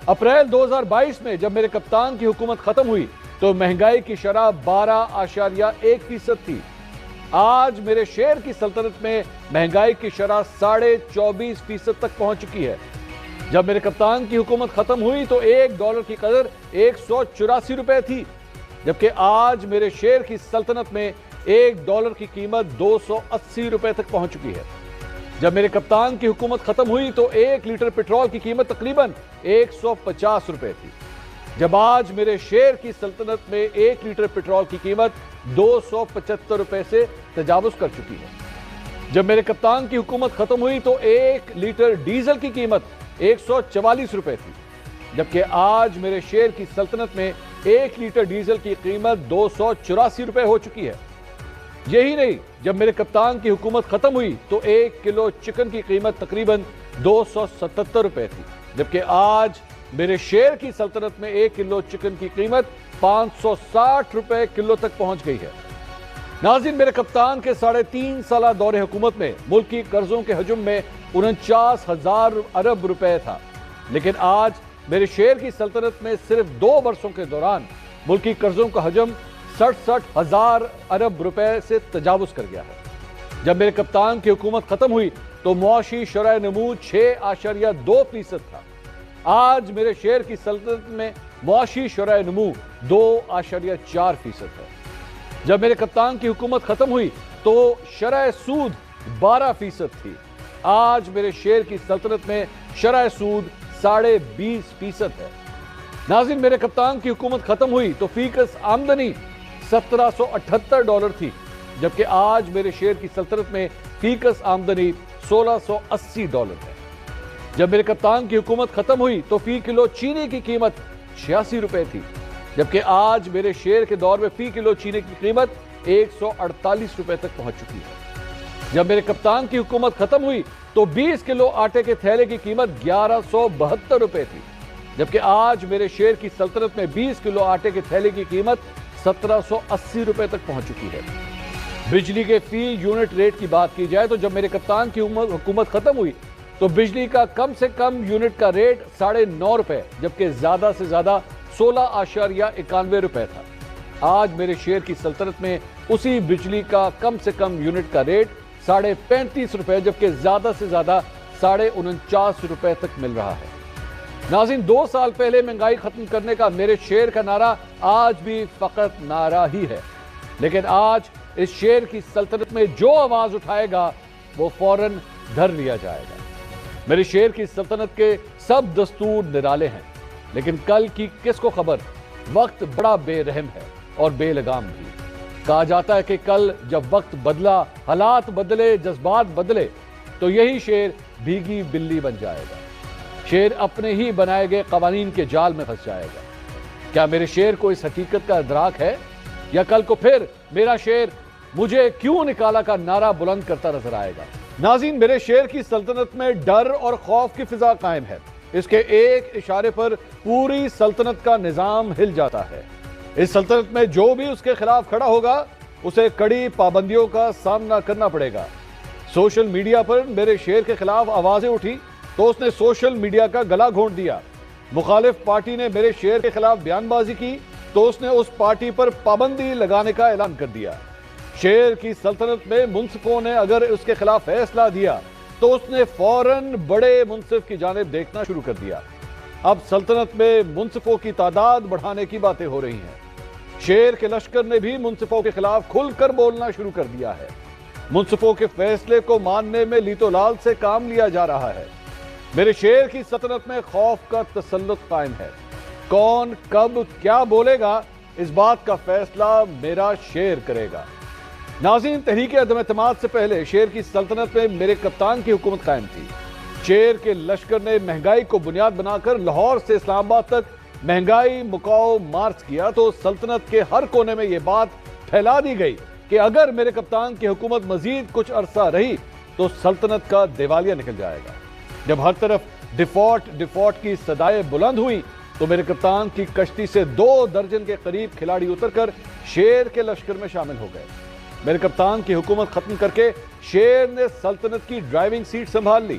April 2022 میں جب میرے کپتان کی حکومت ختم ہوئی تو مہنگائی کی شرح 12.1% تھی۔ آج میرے شیئر کی سلطنت میں مہنگائی کی شرح 24.5% تک پہنچ چکی ہے۔ جب میرے کپتان کی حکومت ختم ہوئی تو $1 کی قدر 184 روپے تھی، جبکہ آج میرے شیئر کی سلطنت میں $1 کی قیمت 280 روپے تک پہنچ چکی ہے۔ جب میرے کپتان کی حکومت ختم ہوئی تو 1 لیٹر پیٹرول کی قیمت تقریباً 150 روپے تھی، جب آج میرے شیئر کی سلطنت میں 1 لیٹر پیٹرول کی قیمت 275 روپے سے تجاوز کر چکی ہے۔ جب میرے کپتان کی حکومت ختم ہوئی تو 1 لیٹر ڈیزل کی قیمت 144 روپے تھی، جبکہ آج میرے شیئر کی سلطنت میں 1 لیٹر ڈیزل کی قیمت 284 روپے ہو چکی ہے۔ یہی نہیں، جب میرے کپتان کی حکومت ختم ہوئی تو 1 کلو چکن کی قیمت تقریباً 277 روپے تھی، جبکہ آج میرے شیئر کی سلطنت میں 1 کلو چکن کی قیمت 560 روپے کلو تک پہنچ گئی ہے۔ ناظرین، میرے کپتان کے 3.5 سالہ دور حکومت میں ملکی قرضوں کے حجم میں 49,000 ارب روپے تھا، لیکن آج میرے شیئر کی سلطنت میں صرف 2 برسوں کے دوران ملکی قرضوں کا حجم 67,000 ارب روپے سے تجاوز کر گیا ہے۔ جب میرے کپتان کی حکومت ختم ہوئی تو معاشی شرح نمو 6.2% تھا، آج میرے شیئر کی سلطنت میں معاشی شرح نمو 2.4% ہے۔ جب میرے کپتان کی حکومت ختم ہوئی تو شرح سود 12% تھی، آج میرے شیئر کی سلطنت میں شرح سود 20.5% ہے۔ ناظرین، میرے کپتان کی حکومت ختم ہوئی تو فی کس آمدنی $1778 تھی، جبکہ آج میرے شیئر کی سلطنت میں فی کس آمدنی $1680 ہے۔ جب میرے کپتان کی حکومت ختم ہوئی تو فی کلو چینی کی قیمت 86 روپے تھی، جبکہ آج میرے شیئر کے دور میں فی کلو چینی کی قیمت 148 روپے تک پہنچ چکی ہے۔ جب میرے کپتان کی حکومت ختم ہوئی تو 20 کلو آٹے کے تھیلے کی قیمت 1172 روپے تھی، جبکہ آج میرے شیئر کی سلطنت میں 20 کلو آٹے کے تھیلے کی قیمت 1780 روپے تک پہنچ چکی ہے۔ بجلی کے فی یونٹ ریٹ کی بات کی جائے تو جب میرے کپتان کی حکومت ختم ہوئی تو بجلی کا کم سے کم یونٹ کا ریٹ 9.5 روپے، جبکہ زیادہ سے زیادہ 16.91 روپے تھا۔ آج میرے شیئر کی سلطنت میں اسی بجلی کا کم سے کم یونٹ کا ریٹ 35.5 روپے، جبکہ زیادہ سے زیادہ 49.5 روپے تک مل رہا ہے۔ ناظرین، 2 سال پہلے مہنگائی ختم کرنے کا میرے شیئر کا نعرہ آج بھی فقط نعرہ ہی ہے، لیکن آج اس شیئر کی سلطنت میں جو آواز اٹھائے گا وہ فوراً دھر لیا جائے گا۔ میرے شیئر کی سلطنت کے سب دستور نرالے ہیں، لیکن کل کی کس کو خبر؟ وقت بڑا بے رحم ہے اور بے لگام بھی۔ کہا جاتا ہے کہ کل جب وقت بدلا، حالات بدلے، جذبات بدلے تو یہی شیر بھیگی بلی بن جائے گا۔ شیر اپنے ہی بنائے گئے قوانین کے جال میں پھنس جائے گا۔ کیا میرے شیر کو اس حقیقت کا ادراک ہے، یا کل کو پھر میرا شیر مجھے کیوں نکالا کا نعرہ بلند کرتا نظر آئے گا؟ ناظرین، میرے شیر کی سلطنت میں ڈر اور خوف کی فضا قائم ہے۔ اس کے ایک اشارے پر پوری سلطنت کا نظام ہل جاتا ہے۔ اس سلطنت میں جو بھی اس کے خلاف کھڑا ہوگا اسے کڑی پابندیوں کا سامنا کرنا پڑے گا۔ سوشل میڈیا پر میرے شیر کے خلاف آوازیں اٹھی تو اس نے سوشل میڈیا کا گلا گھونٹ دیا۔ مخالف پارٹی نے میرے شیر کے خلاف بیان بازی کی تو اس نے اس پارٹی پر پابندی لگانے کا اعلان کر دیا۔ شیر کی سلطنت میں منصفوں نے اگر اس کے خلاف فیصلہ دیا تو اس نے فوراً بڑے منصف کی جانب دیکھنا شروع کر دیا۔ اب سلطنت میں منصفوں کی تعداد بڑھانے کی باتیں ہو رہی ہیں۔ شیر کے لشکر نے بھی منصفوں کے خلاف کھل کر بولنا شروع کر دیا ہے۔ منصفوں کے فیصلے کو ماننے میں لیتو لال سے کام لیا جا رہا ہے۔ میرے شیر کی سلطنت میں خوف کا تسلط قائم ہے۔ کون کب کیا بولے گا، اس بات کا فیصلہ میرا شیر کرے گا۔ ناظرین، تحریک عدم اعتماد سے پہلے شیر کی سلطنت میں میرے کپتان کی حکومت قائم تھی۔ شیر کے لشکر نے مہنگائی کو بنیاد بنا کر لاہور سے اسلام آباد تک مہنگائی مکاؤ مارچ کیا تو سلطنت کے ہر کونے میں یہ بات پھیلا دی گئی کہ اگر میرے کپتان کی حکومت مزید کچھ عرصہ رہی تو سلطنت کا دیوالیہ نکل جائے گا۔ جب ہر طرف ڈیفالٹ کی صدائیں بلند ہوئی تو میرے کپتان کی کشتی سے 2 درجن کے قریب کھلاڑی اتر کر شیر کے لشکر میں شامل ہو گئے۔ میرے کپتان کی حکومت ختم کر کے شیر نے سلطنت کی ڈرائیونگ سیٹ سنبھال لی۔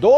2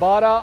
12